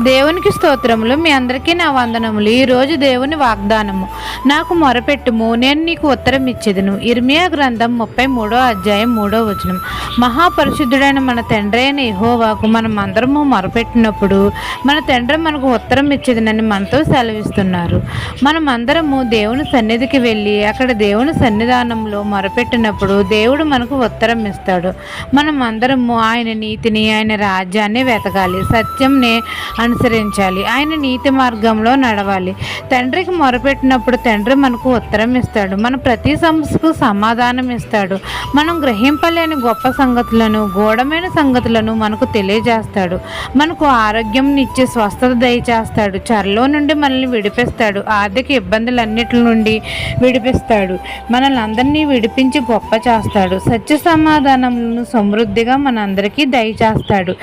దేవునికి స్తోత్రములు. మీ అందరికీ నా వందనములు. ఈరోజు దేవుని వాగ్దానము. నాకు మొరపెట్టుము, నేను నీకు ఉత్తరం ఇచ్చేదను. ఇర్మియా గ్రంథం 33వ అధ్యాయం 3వ వచనం. మహాపరిశుద్ధుడైన మన తండ్రి అయిన యెహోవాకు మనం అందరము మొరపెట్టినప్పుడు మన తండ్రి మనకు ఉత్తరం ఇచ్చేదనని మనతో సెలవిస్తున్నారు. మనం అందరము దేవుని సన్నిధికి వెళ్ళి అక్కడ దేవుని సన్నిధానంలో మొరపెట్టినప్పుడు దేవుడు మనకు ఉత్తరం ఇస్తాడు. మనం అందరము ఆయన నీతిని, ఆయన రాజ్యాన్ని వెతకాలి, సత్యంని అనుసరించాలి, ఆయన నీతి మార్గంలో నడవాలి. తండ్రికి మొరపెట్టినప్పుడు తండ్రి మనకు ఉత్తరం ఇస్తాడు. మన ప్రతి సమస్యకు సమాధానం ఇస్తాడు. మనం గ్రహింపలేని గొప్ప సంగతులను, గూఢమైన సంగతులను మనకు తెలియజేస్తాడు. మనకు ఆరోగ్యం ఇచ్చే స్వస్థత దయచేస్తాడు. చెరలో నుండి మనల్ని విడిపిస్తాడు. ఆర్థిక ఇబ్బందులన్నిటి నుండి విడిపిస్తాడు. మనల్ని అందరినీ విడిపించి గొప్ప చేస్తాడు. సత్య సమాధానములను సమృద్ధిగా మనందరికీ దయచేస్తాడు.